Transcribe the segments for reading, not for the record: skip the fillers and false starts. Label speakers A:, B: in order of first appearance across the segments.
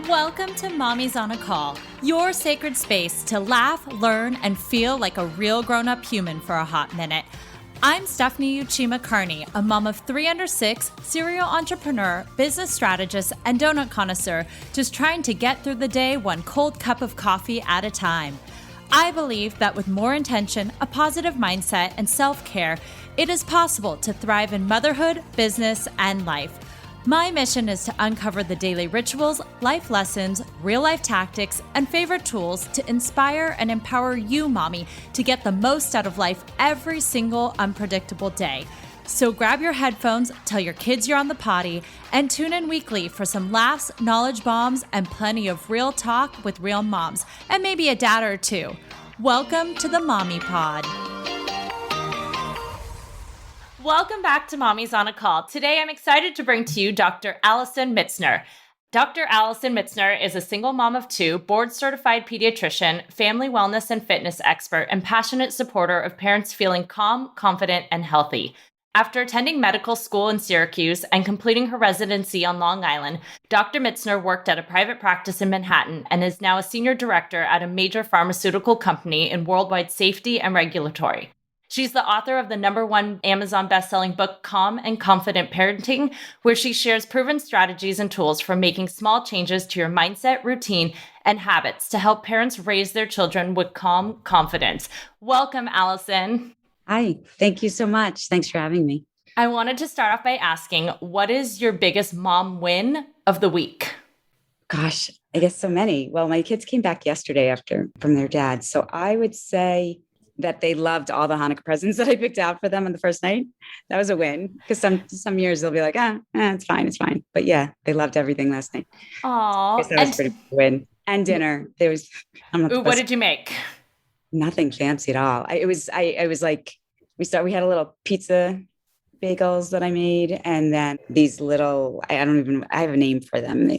A: Welcome to Mommy's on a Call, your sacred space to laugh, learn, and feel like a real grown-up human for a hot minute. I'm Stephanie Uchima Carney, a mom of 3 under 6, serial entrepreneur, business strategist, and donut connoisseur, just trying to get through the day one cold cup of coffee at a time. I believe that with more intention, a positive mindset, and self-care, it is possible to thrive in motherhood, business, and life. My mission is to uncover the daily rituals, life lessons, real-life tactics, and favorite tools to inspire and empower you, mommy, to get the most out of life every single unpredictable day. So grab your headphones, tell your kids you're on the potty, and tune in weekly for some laughs, knowledge bombs, and plenty of real talk with real moms, and maybe a dad or two. Welcome to the Mommy Pod. Welcome back to Mommy's on a Call. Today, I'm excited to bring to you Dr. Alison Mitzner. Dr. Alison Mitzner is a single mom of 2, board-certified pediatrician, family wellness and fitness expert, and passionate supporter of parents feeling calm, confident, and healthy. After attending medical school in Syracuse and completing her residency on Long Island, Dr. Mitzner worked at a private practice in Manhattan and is now a senior director at a major pharmaceutical company in worldwide safety and regulatory. She's the author of the #1 Amazon bestselling book, Calm and Confident Parenting, where she shares proven strategies and tools for making small changes to your mindset, routine, and habits to help parents raise their children with calm confidence. Welcome, Alison.
B: Hi, thank you so much. Thanks for having me.
A: I wanted to start off by asking, what is your biggest mom win of the week?
B: Gosh, I guess so many. Well, my kids came back yesterday from their dad. So I would say that they loved all the Hanukkah presents that I picked out for them on the first night. That was a win, because some years they'll be like, it's fine. But yeah, they loved everything last night.
A: Aww.
B: I guess that was a pretty big win. And dinner.
A: What did you make?
B: Nothing fancy at all. I was like, we had a little pizza bagels that I made, and then these little, I have a name for them. I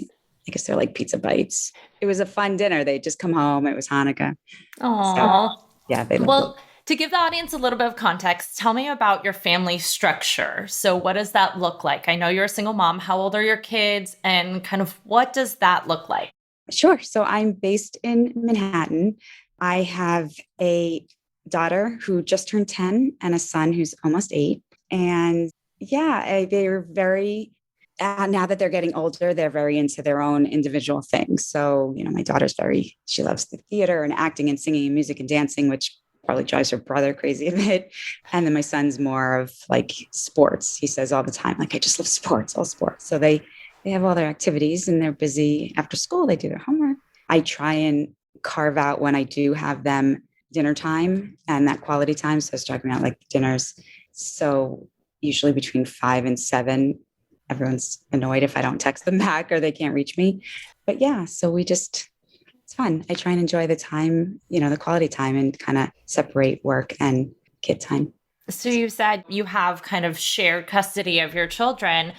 B: guess they're like pizza bites. It was a fun dinner. They'd just come home. It was Hanukkah.
A: Aww.
B: So, yeah, they loved
A: Well,
B: it.
A: to give the audience a little bit of context, tell me about your family structure. So what does that look like? I know you're a single mom. How old are your kids? And kind of what does that look like?
B: Sure. So I'm based in Manhattan. I have a daughter who just turned 10 and a son who's almost 8. And yeah, they're very, now that they're getting older, they're very into their own individual things. So, my daughter's she loves the theater and acting and singing and music and dancing, which probably drives her brother crazy a bit. And then my son's more of like sports. He says all the time, like, I just love sports, all sports. So they have all their activities and they're busy after school. They do their homework. I try and carve out when I do have them dinner time and that quality time. So I was talking about like dinners. So usually between 5 and 7, everyone's annoyed if I don't text them back or they can't reach me. But yeah, so it's fun. I try and enjoy the time, the quality time, and kind of separate work and kid time.
A: So you said you have kind of shared custody of your children.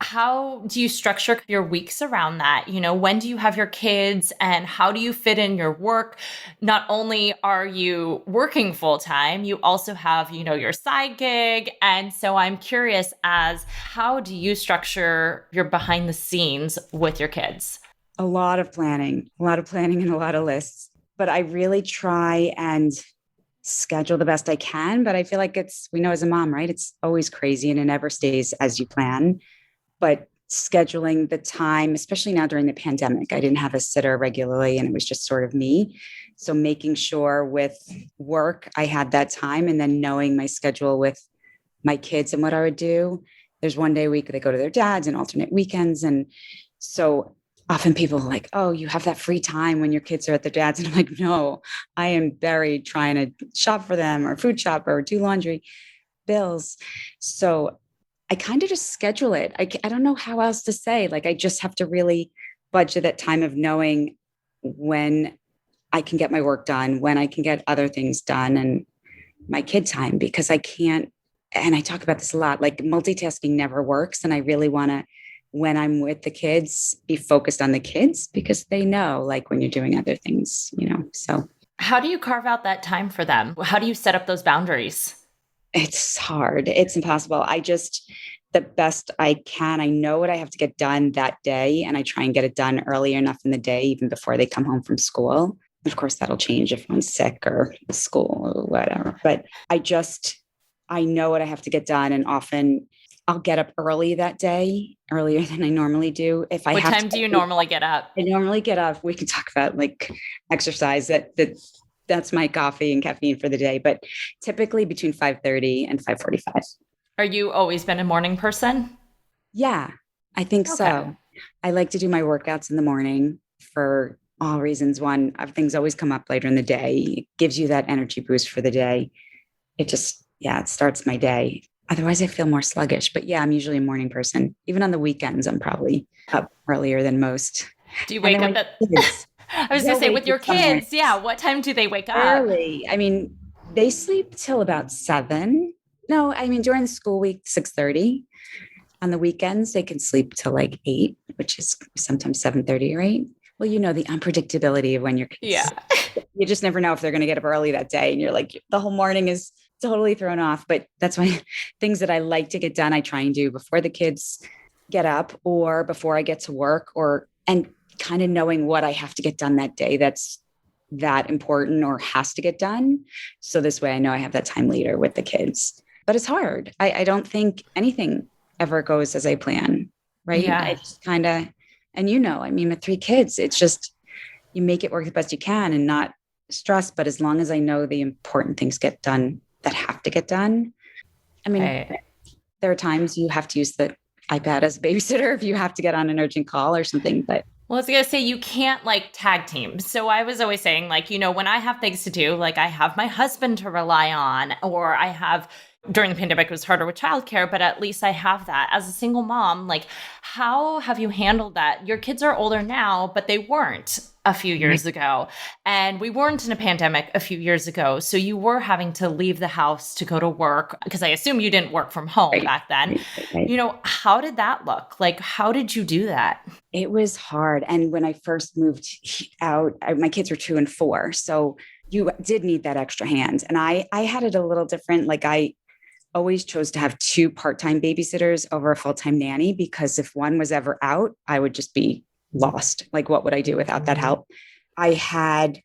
A: How do you structure your weeks around that? When do you have your kids and how do you fit in your work? Not only are you working full time, you also have, your side gig. And so I'm curious how do you structure your behind the scenes with your kids?
B: A lot of planning and a lot of lists, but I really try and schedule the best I can. But I feel like we know as a mom, right? It's always crazy and it never stays as you plan. But scheduling the time, especially now during the pandemic, I didn't have a sitter regularly and it was just sort of me. So making sure with work, I had that time, and then knowing my schedule with my kids and what I would do. There's one day a week they go to their dads and alternate weekends. And so often people are like, oh, you have that free time when your kids are at their dad's. And I'm like, no, I am buried trying to shop for them or food shop or do laundry, bills. So I kind of just schedule it. I don't know how else to say. Like, I just have to really budget that time of knowing when I can get my work done, when I can get other things done, and my kid time, because I can't, and I talk about this a lot, like multitasking never works. And I really want to, when I'm with the kids, be focused on the kids, because they know, like, when you're doing other things, so.
A: How do you carve out that time for them? How do you set up those boundaries?
B: It's hard. It's impossible. the best I can. I know what I have to get done that day, and I try and get it done early enough in the day, even before they come home from school. Of course, that'll change if I'm sick or school or whatever. But I know what I have to get done. And often I'll get up early that day, earlier than I normally do. If I
A: What
B: have
A: time do you normally get up?
B: I normally get up. We can talk about like exercise. That's my coffee and caffeine for the day. But typically between 5:30 and 5:45.
A: Are you always been a morning person?
B: Yeah, I think so. I like to do my workouts in the morning for all reasons. One, things always come up later in the day. It gives you that energy boost for the day. It starts my day. Otherwise, I feel more sluggish. But yeah, I'm usually a morning person. Even on the weekends, I'm probably up earlier than most.
A: Do you wake up at kids? I was going to say with your kids, yeah. What time do they wake up?
B: Early. I mean, they sleep till about 7. No, I mean, during the school week, 6:30. On the weekends, they can sleep till like 8, which is sometimes 7:30 or 8. Well, the unpredictability of when your kids,
A: yeah,
B: you just never know if they're going to get up early that day. And you're like, the whole morning is totally thrown off. But that's why things that I like to get done, I try and do before the kids get up or before I get to work, and kind of knowing what I have to get done that day that's that important or has to get done. So this way I know I have that time later with the kids. But it's hard. I don't think anything ever goes as I plan, right?
A: Yeah.
B: I just kind of, and I mean, with 3 kids, it's just, you make it work the best you can and not stress. But as long as I know the important things get done that have to get done. I mean, there are times you have to use the iPad as a babysitter if you have to get on an urgent call or something, but
A: well, I was going to say, you can't like tag team. So I was always saying like, when I have things to do, like I have my husband to rely on, or I have, during the pandemic, it was harder with childcare, but at least I have that. As a single mom, like how have you handled that? Your kids are older now, but they weren't a few years ago. And we weren't in a pandemic a few years ago. So you were having to leave the house to go to work, because I assume you didn't work from home back then.
B: Right.
A: How did that look? Like, how did you do that?
B: It was hard. And when I first moved out, my kids were 2 and 4. So you did need that extra hand. And I had it a little different. Like I always chose to have 2 part-time babysitters over a full-time nanny, because if one was ever out, I would just be lost. Like, what would I do without that help? I had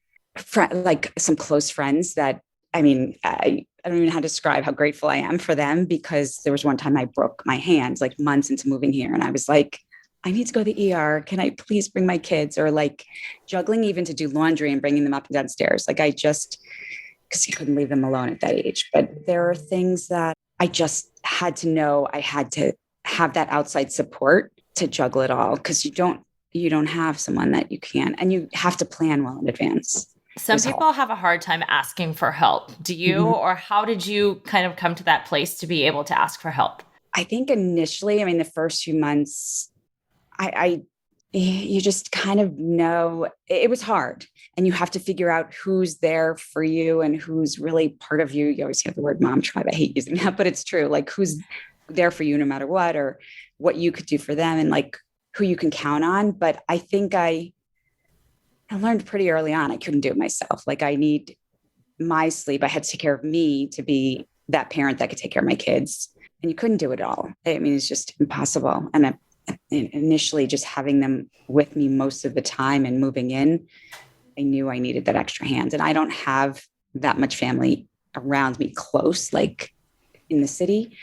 B: like some close friends that, I mean, I don't even know how to describe how grateful I am for them, because there was one time I broke my hand like months into moving here. And I was like, I need to go to the ER. Can I please bring my kids? Or like juggling even to do laundry and bringing them up and downstairs. Like because you couldn't leave them alone at that age. But there are things that I just had to know. I had to have that outside support to juggle it all, because you don't have someone that you can, and you have to plan well in advance.
A: Some people have a hard time asking for help. Do you, or how did you kind of come to that place to be able to ask for help?
B: I think initially, I mean, the first few months, you just kind of know it was hard, and you have to figure out who's there for you and who's really part of you. You always have the word mom tribe. I hate using that, but it's true. Like who's there for you no matter what, or what you could do for them, and like who you can count on. But I think I learned pretty early on, I couldn't do it myself. Like I need my sleep. I had to take care of me to be that parent that could take care of my kids, and you couldn't do it all. I mean, it's just impossible. And initially just having them with me most of the time and moving in, I knew I needed that extra hand. And I don't have that much family around me close, like in the city,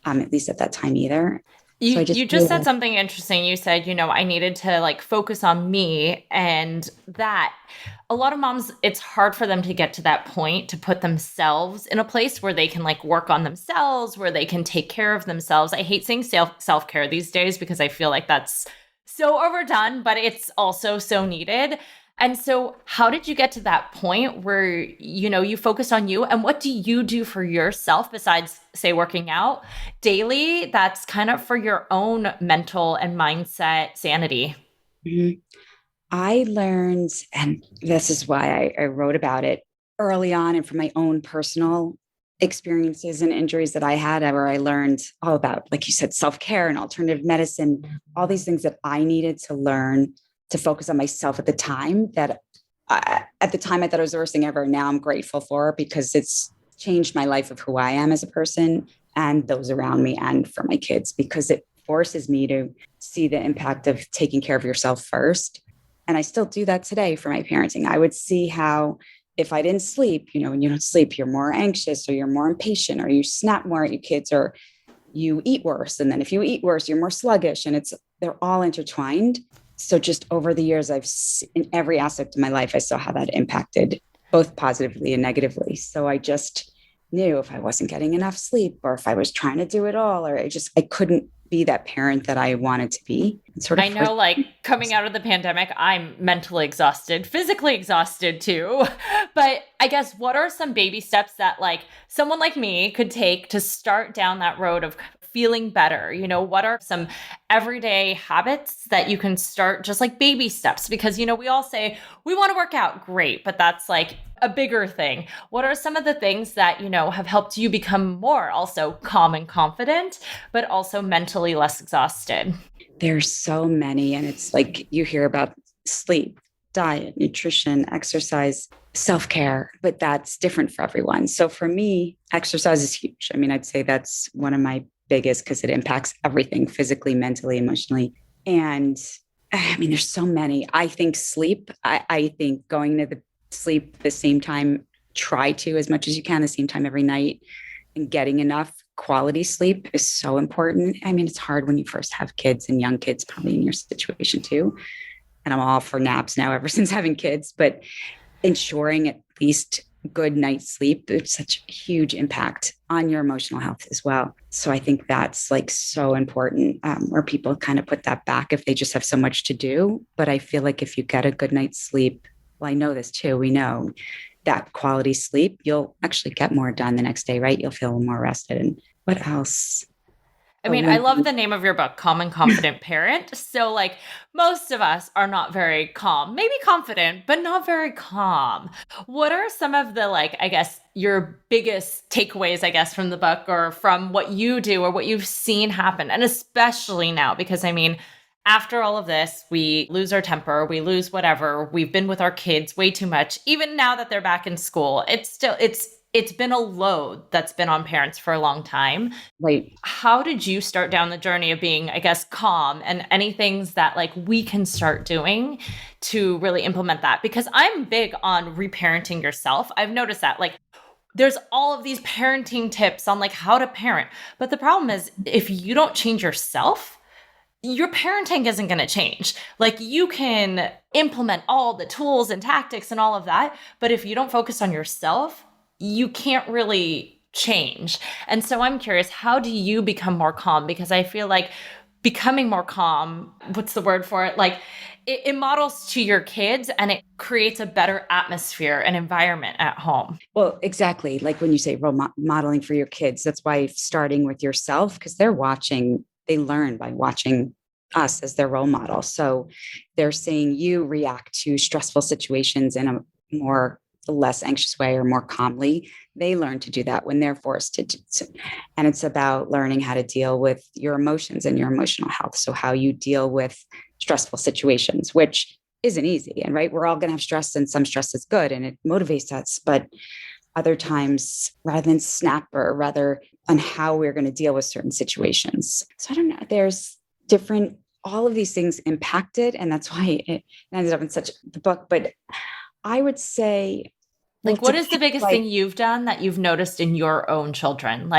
B: at least at that time either.
A: You just said something interesting. You said, I needed to like focus on me, and that a lot of moms, it's hard for them to get to that point to put themselves in a place where they can like work on themselves, where they can take care of themselves. I hate saying self-care these days because I feel like that's so overdone, but it's also so needed. And so how did you get to that point where, you focus on you, and what do you do for yourself besides, say, working out daily? That's kind of for your own mental and mindset sanity.
B: Mm-hmm. I learned, and this is why I wrote about it early on, and from my own personal experiences and injuries that I had, where I learned all about, like you said, self-care and alternative medicine, all these things that I needed to learn to focus on myself at the time, that at the time I thought it was the worst thing ever. Now I'm grateful for it, because it's changed my life of who I am as a person and those around me and for my kids, because it forces me to see the impact of taking care of yourself first. And I still do that today for my parenting. I would see how if I didn't sleep, when you don't sleep, you're more anxious or you're more impatient or you snap more at your kids or you eat worse. And then if you eat worse, you're more sluggish, and they're all intertwined. So just over the years, in every aspect of my life, I saw how that impacted both positively and negatively. So I just knew if I wasn't getting enough sleep or if I was trying to do it all, or I couldn't be that parent that I wanted to be.
A: I know, like coming out of the pandemic, I'm mentally exhausted, physically exhausted too. But I guess what are some baby steps that like someone like me could take to start down that road of feeling better? What are some everyday habits that you can start, just like baby steps? Because, we all say we want to work out, great, but that's like a bigger thing. What are some of the things that, have helped you become more also calm and confident, but also mentally less exhausted?
B: There's so many. And it's like you hear about sleep, diet, nutrition, exercise, self-care, but that's different for everyone. So for me, exercise is huge. I mean, I'd say that's one of my biggest because it impacts everything physically, mentally, emotionally. And I mean, there's so many. I think sleep, I think going to the sleep the same time, try to as much as you can the same time every night, and getting enough quality sleep is so important. I mean, it's hard when you first have kids and young kids, probably in your situation too. And I'm all for naps now ever since having kids, but ensuring at least good night's sleep, it's such a huge impact on your emotional health as well. So I think that's like so important, where people kind of put that back if they just have so much to do. But I feel like if you get a good night's sleep, well, I know this too, we know that quality sleep, you'll actually get more done the next day, right? You'll feel more rested. And what else?
A: I mean, I love the name of your book, Calm and Confident Parent. So like most of us are not very calm, maybe confident, but not very calm. What are some of the I guess your biggest takeaways, I guess, from the book or from what you do or what you've seen happen? And especially now, because I mean, after all of this, we lose our temper, we lose whatever. We've been with our kids way too much. Even now that they're back in school, it's been a load that's been on parents for a long time.
B: Right.
A: How did you start down the journey of being, I guess, calm, and any things that we can start doing to really implement that? Because I'm big on reparenting yourself. I've noticed that there's all of these parenting tips on how to parent. But the problem is if you don't change yourself, your parenting isn't going to change. You can implement all the tools and tactics and all of that, but if you don't focus on yourself, you can't really change. And so I'm curious, how do you become more calm? Because I feel like becoming more calm, what's the word for it? It models to your kids and it creates a better atmosphere and environment at home.
B: Well, exactly. Like when you say modeling for your kids, that's why starting with yourself, because they learn by watching us as their role model. So they're seeing you react to stressful situations in a less anxious way or more calmly. They learn to do that when they're forced to do so. And it's about learning how to deal with your emotions and your emotional health. So how you deal with stressful situations, which isn't easy. And right, we're all going to have stress, and some stress is good and it motivates us. But other times, rather than snap, or rather on how we're going to deal with certain situations. So I don't know, there's all of these things impacted. And that's why it ended up in such the book. But I would say,
A: what is the biggest thing you've done that you've noticed in your own children?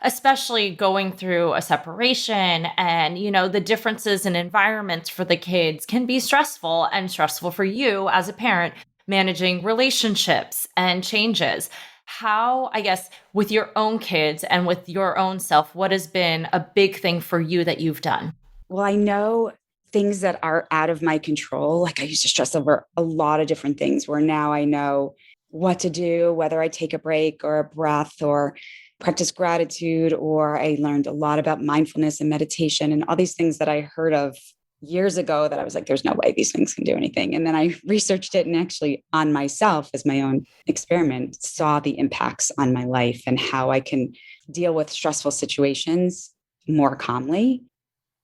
A: Especially going through a separation and, the differences in environments for the kids can be stressful, and stressful for you as a parent, managing relationships and changes. How, I guess, with your own kids and with your own self, what has been a big thing for you that you've done?
B: Well, I know things that are out of my control. I used to stress over a lot of different things, where now I know what to do, whether I take a break or a breath or practice gratitude, or I learned a lot about mindfulness and meditation and all these things that I heard of years ago that I was like, there's no way these things can do anything. And then I researched it, and actually on myself as my own experiment, saw the impacts on my life and how I can deal with stressful situations more calmly,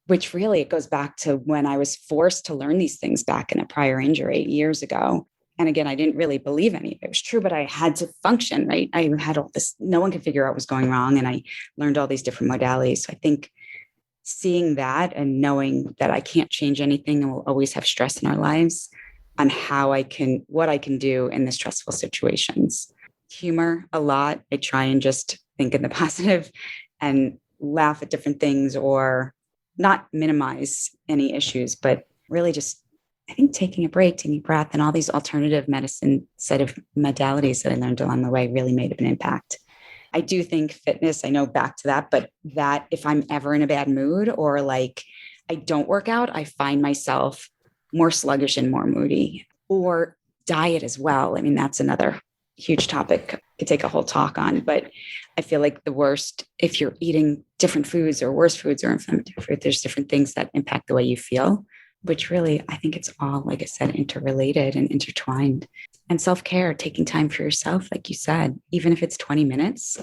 B: which really, it goes back to when I was forced to learn these things back in a prior injury years ago. And again, I didn't really believe any of it was true, but I had to function, right? I had all this, no one could figure out what was going wrong. And I learned all these different modalities. So I think seeing that and knowing that I can't change anything and we'll always have stress in our lives, on what I can do in the stressful situations. Humor a lot. I try and just think in the positive and laugh at different things or not minimize any issues, but really just, I think taking a break, taking a breath, and all these alternative medicine set of modalities that I learned along the way really made an impact. I do think fitness, I know back to that, but that if I'm ever in a bad mood or like I don't work out, I find myself more sluggish and more moody. Or diet as well. I mean, that's another huge topic could take a whole talk on, but I feel like the worst, if you're eating different foods or worse foods or inflammatory food, there's different things that impact the way you feel, which really, I think it's all, like I said, interrelated and intertwined. And self-care, taking time for yourself, like you said, even if it's 20 minutes,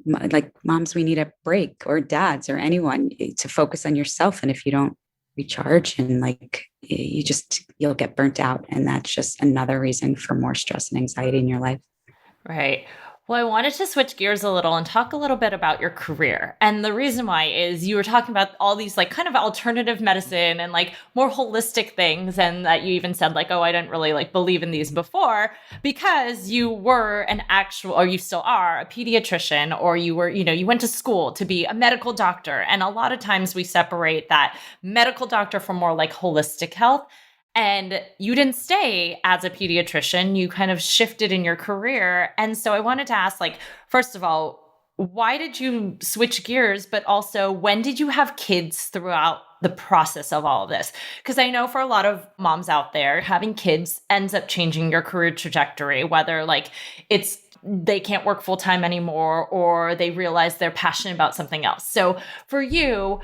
B: like moms, we need a break, or dads or anyone, to focus on yourself. And if you don't recharge and like you'll get burnt out. And that's just another reason for more stress and anxiety in your life.
A: Right. Well, I wanted to switch gears a little and talk a little bit about your career. And the reason why is you were talking about all these like kind of alternative medicine and like more holistic things. And that you even said like, oh, I didn't really like believe in these before because you were an actual, or you still are a pediatrician, or you were, you went to school to be a medical doctor. And a lot of times we separate that medical doctor from more like holistic health. And you didn't stay as a pediatrician, you kind of shifted in your career. And so I wanted to ask, like, first of all, why did you switch gears? But also, when did you have kids throughout the process of all of this? Because I know for a lot of moms out there, having kids ends up changing your career trajectory, whether like they can't work full time anymore, or they realize they're passionate about something else. So for you,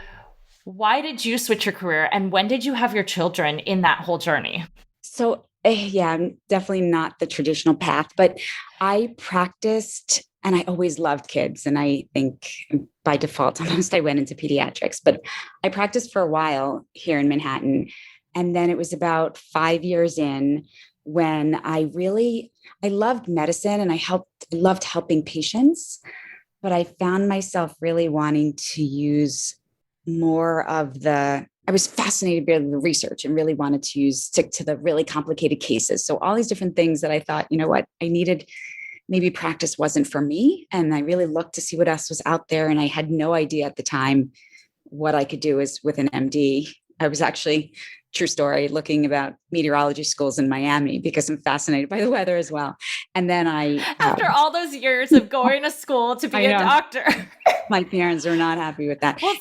A: why did you switch your career, and when did you have your children in that whole journey?
B: So, yeah, I'm definitely not the traditional path, but I practiced and I always loved kids. And I think by default, almost I went into pediatrics, but I practiced for a while here in Manhattan. And then it was about 5 years in when I loved medicine and I loved helping patients, but I found myself really wanting to use more of I was fascinated by the research and really wanted to stick to the really complicated cases. So all these different things that I thought, you know what, I needed, maybe practice wasn't for me. And I really looked to see what else was out there. And I had no idea at the time what I could do with an MD. I was actually, true story, looking about meteorology schools in Miami because I'm fascinated by the weather as well. And then
A: after all those years of going to school to be a doctor.
B: My parents are not happy with that.
A: Well,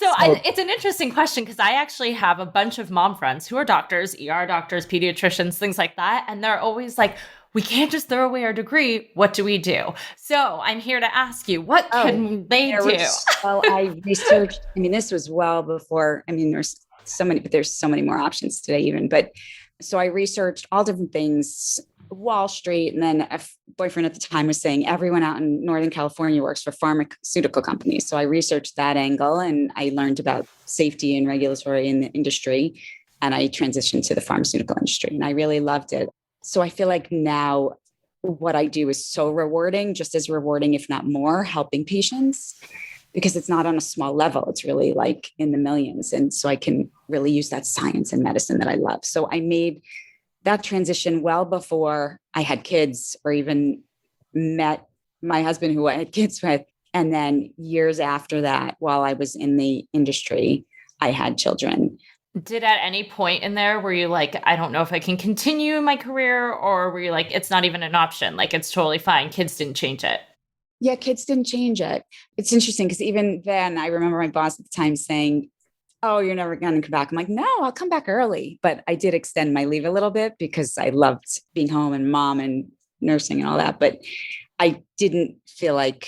A: it's an interesting question because I actually have a bunch of mom friends who are doctors, ER doctors, pediatricians, things like that. And they're always like, we can't just throw away our degree. What do we do? So I'm here to ask you, what can they do?
B: Well, I researched, this was well before, there's so many, but there's so many more options today even. But so I researched all different things, Wall Street. And then a boyfriend at the time was saying everyone out in Northern California works for pharmaceutical companies. So I researched that angle and I learned about safety and regulatory in the industry. And I transitioned to the pharmaceutical industry and I really loved it. So I feel like now what I do is so rewarding, just as rewarding, if not more, helping patients, because it's not on a small level. It's really like in the millions. And so I can really use that science and medicine that I love. So I made that transition well before I had kids or even met my husband who I had kids with. And then years after that, while I was in the industry, I had children.
A: Did at any point in there were you like, I don't know if I can continue my career, or were you like, it's not even an option, like it's totally fine, kids didn't change it?
B: Yeah, kids didn't change it. It's interesting because even then I remember my boss at the time saying, oh, you're never going to come back. I'm like, no, I'll come back early. But I did extend my leave a little bit because I loved being home and mom and nursing and all that. But I didn't feel like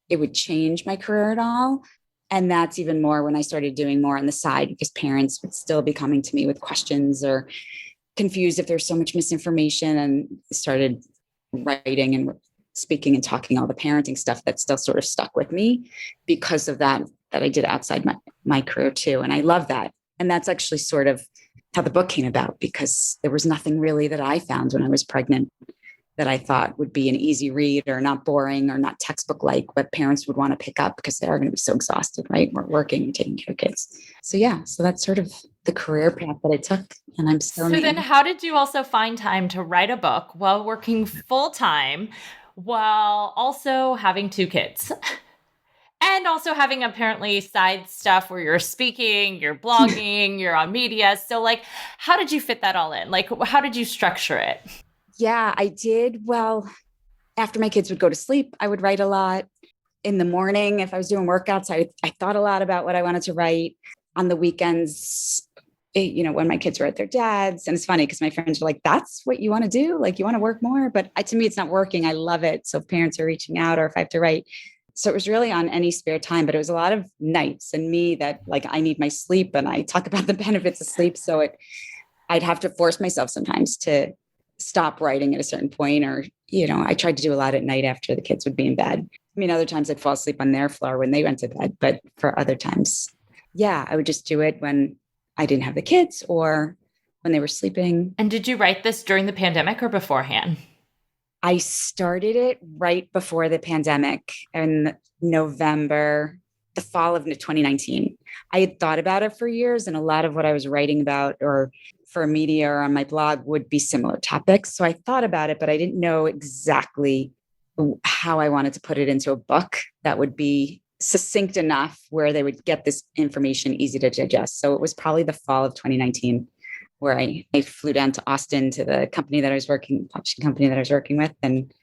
B: it would change my career at all. And that's even more when I started doing more on the side, because parents would still be coming to me with questions or confused if there's so much misinformation, and started writing and speaking and talking all the parenting stuff that still sort of stuck with me because of that I did outside my career too. And I love that. And that's actually sort of how the book came about, because there was nothing really that I found when I was pregnant that I thought would be an easy read or not boring or not textbook like what parents would want to pick up because they are going to be so exhausted, right? We're working and taking care of kids. So yeah, so that's sort of the career path that I took, and I'm still.
A: So then how did you also find time to write a book while working full time, while also having 2 kids? And also having apparently side stuff where you're speaking, you're blogging, you're on media. So like, how did you fit that all in? Like, how did you structure it?
B: Yeah, I did. Well, after my kids would go to sleep, I would write a lot. In the morning, if I was doing workouts, I thought a lot about what I wanted to write. On the weekends, when my kids were at their dad's. And it's funny because my friends were like, that's what you want to do? Like, you want to work more? But to me, it's not working. I love it. So if parents are reaching out or if I have to write. So it was really on any spare time, but it was a lot of nights and me that like, I need my sleep, and I talk about the benefits of sleep. So I'd have to force myself sometimes to stop writing at a certain point, or, I tried to do a lot at night after the kids would be in bed. I mean, other times I'd fall asleep on their floor when they went to bed, but for other times, yeah, I would just do it when I didn't have the kids or when they were sleeping.
A: And did you write this during the pandemic or beforehand?
B: I started it right before the pandemic in November, the fall of 2019. I had thought about it for years, and a lot of what I was writing about or for media or on my blog would be similar topics. So I thought about it, but I didn't know exactly how I wanted to put it into a book that would be succinct enough where they would get this information easy to digest. So it was probably the fall of 2019 where I flew down to Austin to the company that I was working, publishing company that I was working with. And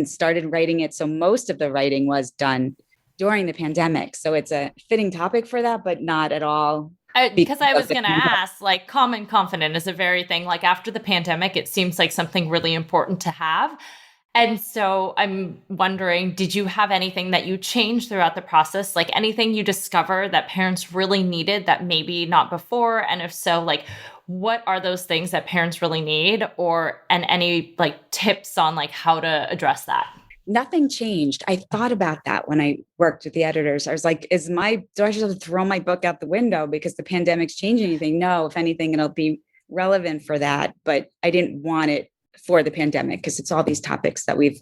B: started writing it. So most of the writing was done during the pandemic. So it's a fitting topic for that, but not at all.
A: Because I was going to ask, like, calm and confident is a very thing. Like after the pandemic, it seems like something really important to have. And so I'm wondering, did you have anything that you changed throughout the process? Like anything you discover that parents really needed that maybe not before? And if so, like, what are those things that parents really need, and any like tips on like how to address that?
B: Nothing changed. I thought about that when I worked with the editors. I was like, do I just have to throw my book out the window because the pandemic's changed anything? No, if anything, it'll be relevant for that. But I didn't want it for the pandemic because it's all these topics that we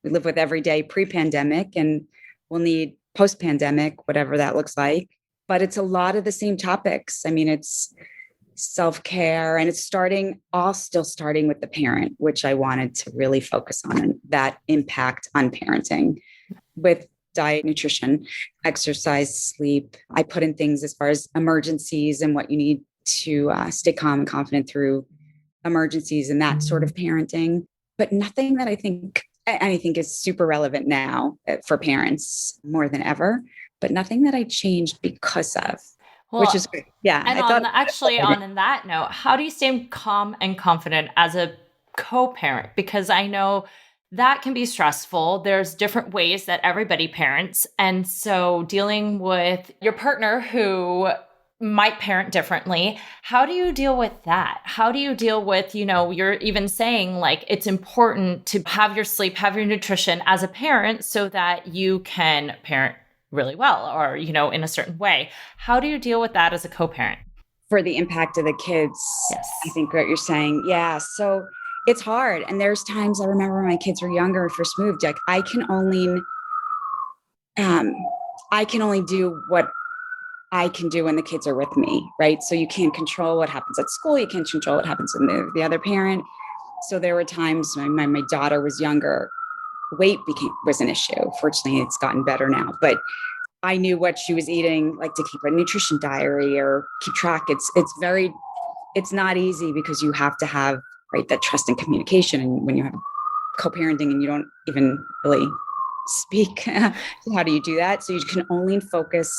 B: live with every day pre-pandemic, and we'll need post-pandemic, whatever that looks like. But it's a lot of the same topics. I mean, it's self-care, and it's still starting with the parent, which I wanted to really focus on, and that impact on parenting with diet, nutrition, exercise, sleep. I put in things as far as emergencies and what you need to stay calm and confident through emergencies and that sort of parenting, but nothing that I think is super relevant now for parents more than ever, but nothing that I changed because of. Well, which is great. Yeah.
A: And on that note, how do you stay calm and confident as a co-parent? Because I know that can be stressful. There's different ways that everybody parents. And so dealing with your partner who might parent differently, how do you deal with that? How do you deal with, you're even saying like it's important to have your sleep, have your nutrition as a parent so that you can parent really well or, in a certain way. How do you deal with that as a co-parent?
B: For the impact of the kids, yes. I think what you're saying. Yeah. So it's hard. And there's times I remember when my kids were younger and first moved, like I can only do what I can do when the kids are with me, right? So you can't control what happens at school. You can't control what happens with the other parent. So there were times when my daughter was younger, weight was an issue. Fortunately, it's gotten better now, but I knew what she was eating, like to keep a nutrition diary or keep track. It's not easy because you have to have, right, that trust and communication. And when you have co-parenting and you don't even really speak, how do you do that? So you can only focus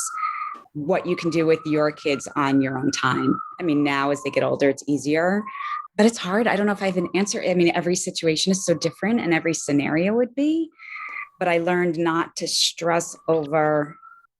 B: what you can do with your kids on your own time. I mean, now as they get older, it's easier, but it's hard. I don't know if I have an answer. I mean, every situation is so different and every scenario would be, but I learned not to stress over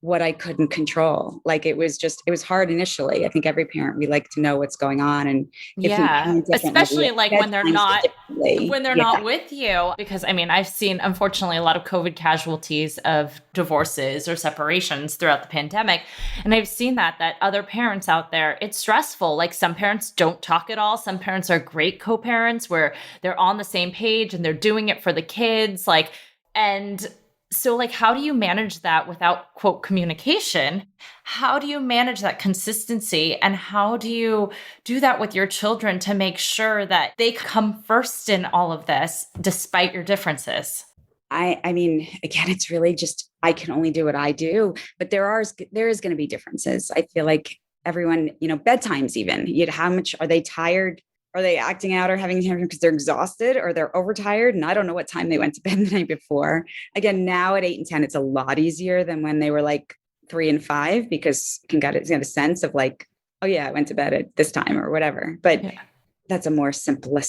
B: what I couldn't control. Like it was hard initially. I think every parent, we like to know what's going on. And if we
A: Yeah,
B: parent differently,
A: especially like when they're
B: bedtimes
A: not
B: differently.
A: when they're
B: Yeah.
A: not with you, because I mean, I've seen unfortunately a lot of COVID casualties of divorces or separations throughout the pandemic, and I've seen that other parents out there, it's stressful. Like some parents don't talk at all. Some parents are great co-parents where they're on the same page and they're doing it for the kids, like and so like how do you manage that without quote communication? How do you manage that consistency and how do you do that with your children to make sure that they come first in all of this despite your differences?
B: I mean, again, it's really just, I can only do what I do, but there is going to be differences. I feel like everyone, bedtimes even, how much are they tired? Are they acting out or having tantrum because they're exhausted or they're overtired? And I don't know what time they went to bed the night before. Again, now at 8 and 10, it's a lot easier than when they were like 3 and 5, because you can get a sense of like, oh yeah, I went to bed at this time or whatever. But
A: Yeah.
B: that's a more simple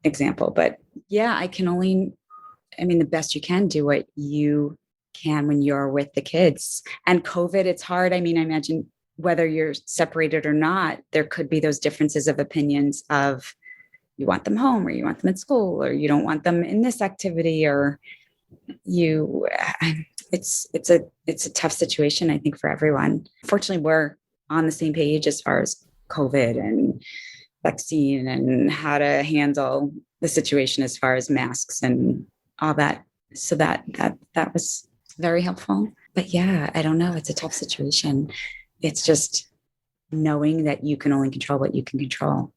B: example. But yeah, the best you can do what you can when you're with the kids. And COVID, it's hard. I mean, I imagine whether you're separated or not, there could be those differences of opinions of you want them home or you want them at school or you don't want them in this activity or you it's a tough situation, I think, for everyone. Fortunately, we're on the same page as far as COVID and vaccine and how to handle the situation as far as masks and all that. So that was very helpful. But yeah, I don't know. It's a tough situation. It's just knowing that you can only control what you can control.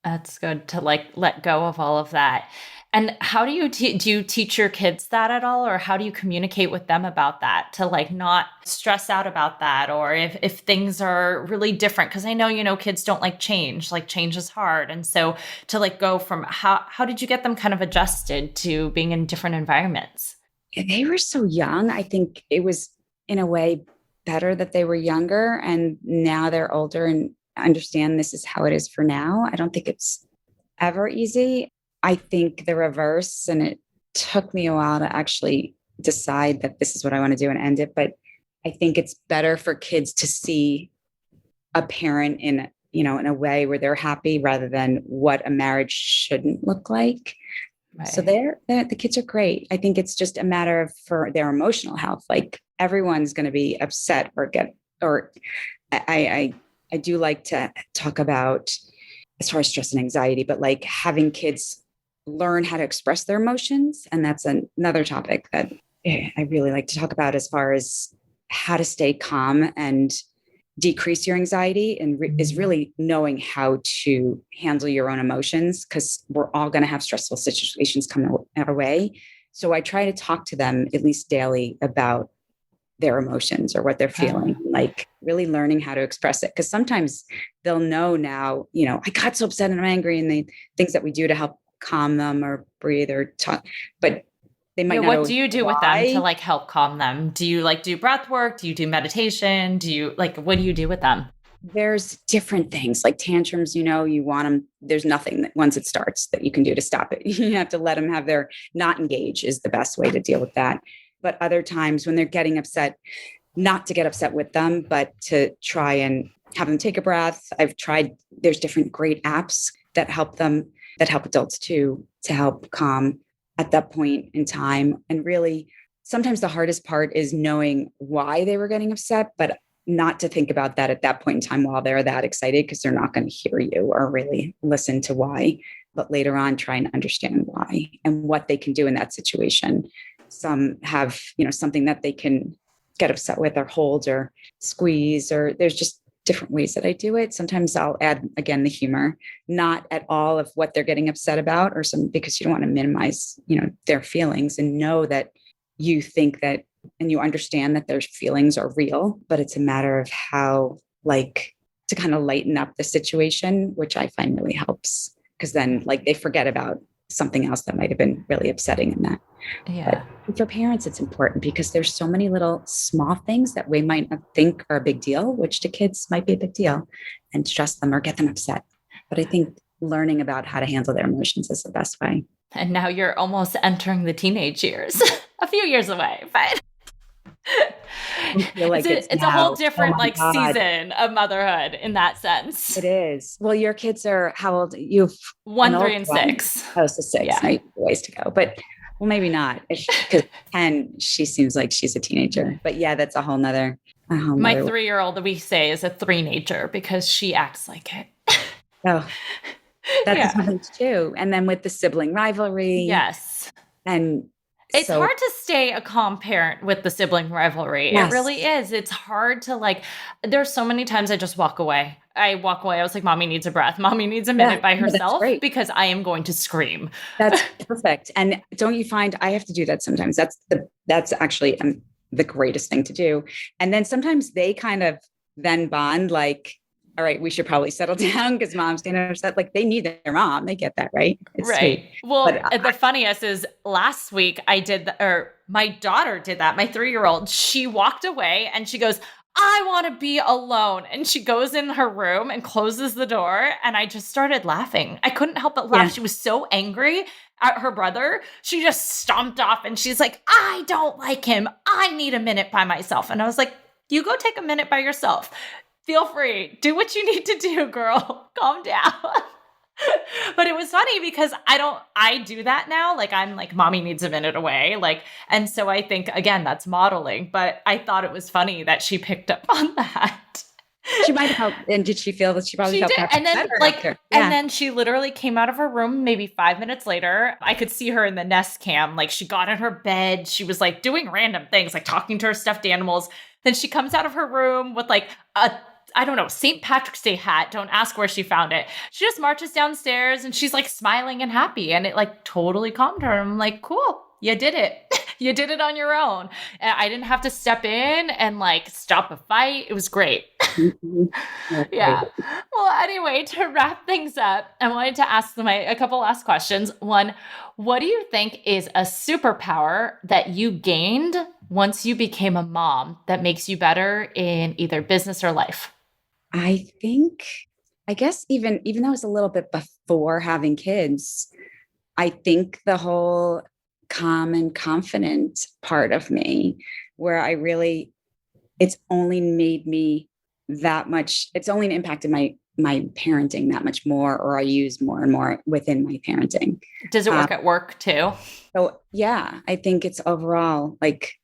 A: That's good to like let go of all of that. And how do you do you teach your kids that at all, or how do you communicate with them about that to like not stress out about that, or if things are really different? Because I know kids don't like change is hard, and so to like go from how did you get them kind of adjusted to being in different environments?
B: They were so young. I think it was in a way better that they were younger and now they're older and understand this is how it is for now. I don't think it's ever easy. I think the reverse, and it took me a while to actually decide that this is what I want to do and end it. But I think it's better for kids to see a parent in a way where they're happy rather than what a marriage shouldn't look like.
A: Right.
B: So the kids are great. I think it's just a matter of for their emotional health. Like everyone's going to be upset I do like to talk about as far as stress and anxiety, but like having kids learn how to express their emotions. And that's another topic that I really like to talk about as far as how to stay calm and decrease your anxiety and is really knowing how to handle your own emotions, because we're all going to have stressful situations come our way. So I try to talk to them at least daily about their emotions or what they're feeling, like really learning how to express it. Because sometimes they'll know now, I got so upset and I'm angry, and the things that we do to help calm them or breathe or talk, but they might not.
A: What do you do with them to like help calm them? Do you like do breath work? Do you do meditation? Do you like, what do you do with them?
B: There's different things like tantrums, you want them. There's nothing that once it starts that you can do to stop it. You have to let them have their not engage is the best way to deal with that. But other times when they're getting upset, not to get upset with them, but to try and have them take a breath. There's different great apps that help adults too, to help calm at that point in time. And really, sometimes the hardest part is knowing why they were getting upset, but not to think about that at that point in time while they're that excited, because they're not going to hear you or really listen to why. But later on, try and understand why and what they can do in that situation. Some have, something that they can get upset with or hold or squeeze, or there's just different ways that I do it. Sometimes I'll add, again, the humor, not at all of what they're getting upset about because you don't want to minimize, their feelings, and know that you think that, and you understand that their feelings are real, but it's a matter of how, like, to kind of lighten up the situation, which I find really helps, because then like they forget about something else that might have been really upsetting in that.
A: Yeah.
B: But for parents, it's important because there's so many little small things that we might not think are a big deal, which to kids might be a big deal, and stress them or get them upset. But I think learning about how to handle their emotions is the best way.
A: And now you're almost entering the teenage years, a few years away, but
B: I feel like
A: it's a whole
B: now.
A: different
B: Oh my God.
A: season of motherhood in that sense.
B: It is. Well, your kids are how old? You've
A: 1,
B: an
A: 3,
B: old
A: and
B: one.
A: 6.
B: Oh, so 6.
A: Yeah.
B: Now you have a ways to go. But well, maybe not. Because 10, she seems like she's a teenager. But yeah, that's a whole nother.
A: My 3-year-old, we say, is a 3-nature because she acts like it.
B: Oh, that's
A: Yeah.
B: something too. And then with the sibling rivalry.
A: Yes.
B: And
A: It's
B: so,
A: hard to stay a calm parent with the sibling rivalry. It
B: yes.
A: really is. It's hard to there's so many times I just walk away. I walk away. I was like, Mommy needs a breath. Mommy needs a minute by herself because I am going to scream.
B: That's perfect. And don't you find I have to do that sometimes? That's actually the greatest thing to do. And then sometimes they kind of then bond like, all right, we should probably settle down because mom's getting upset. Like they need their mom. They get that, right? It's
A: right.
B: sweet.
A: Well, the funniest is last week my daughter did that. My 3-year-old, she walked away and she goes, I want to be alone. And she goes in her room and closes the door. And I just started laughing. I couldn't help but laugh. Yeah. She was so angry at her brother. She just stomped off and she's like, I don't like him. I need a minute by myself. And I was like, you go take a minute by yourself. Feel free. Do what you need to do, girl. Calm down. But it was funny because I do that now. Like I'm like, Mommy needs a minute away. And so I think, again, that's modeling. But I thought it was funny that she picked up on that.
B: She might have helped. And did she feel that she probably felt
A: and then and then she literally came out of her room maybe 5 minutes later. I could see her in the Nest cam. Like she got in her bed. She was like doing random things, like talking to her stuffed animals. Then she comes out of her room with like I don't know, St. Patrick's Day hat. Don't ask where she found it. She just marches downstairs and she's like smiling and happy. And it like totally calmed her. I'm like, cool, you did it. You did it on your own. And I didn't have to step in and like stop a fight. It was great. Yeah. Well, anyway, to wrap things up, I wanted to ask a couple last questions. One, what do you think is a superpower that you gained once you became a mom that makes you better in either business or life?
B: I guess even though it's a little bit before having kids, I think the whole calm and confident part of me where it's only made me that much, it's only impacted my parenting that much more, or I use more and more within my parenting.
A: Does it work at work too?
B: So yeah, I think it's overall like,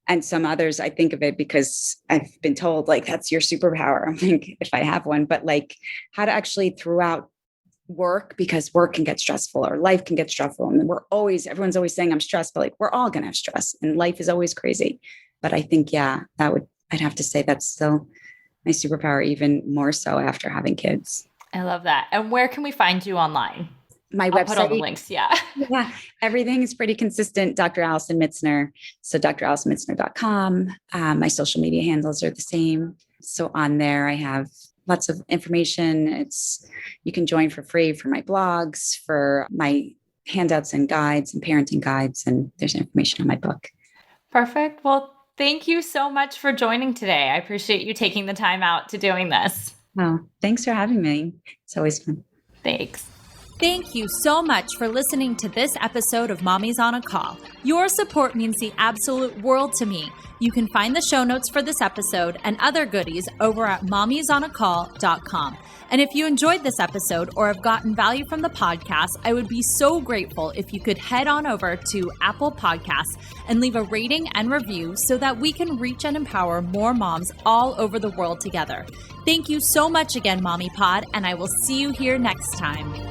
B: and some others, I think of it because I've been told like, that's your superpower. I think if I have one, but like how to actually throughout work, because work can get stressful or life can get stressful. And everyone's always saying I'm stressed, but like, we're all going to have stress and life is always crazy. But I think, yeah, I'd have to say that's still my superpower, even more so after having kids.
A: I love that. And where can we find you online?
B: My
A: I'll
B: website.
A: Put all the links. Yeah.
B: Yeah. Everything is pretty consistent. Dr. Alison Mitzner. So dralisonmitzner.com. My social media handles are the same. So on there, I have lots of information. You can join for free for my blogs, for my handouts and guides and parenting guides. And there's information on my book.
A: Perfect. Well, thank you so much for joining today. I appreciate you taking the time out to doing this.
B: Oh, thanks for having me. It's always fun.
A: Thanks. Thank you so much for listening to this episode of Mommy's on a Call. Your support means the absolute world to me. You can find the show notes for this episode and other goodies over at mommysonacall.com. And if you enjoyed this episode or have gotten value from the podcast, I would be so grateful if you could head on over to Apple Podcasts and leave a rating and review so that we can reach and empower more moms all over the world together. Thank you so much again, Mommy Pod, and I will see you here next time.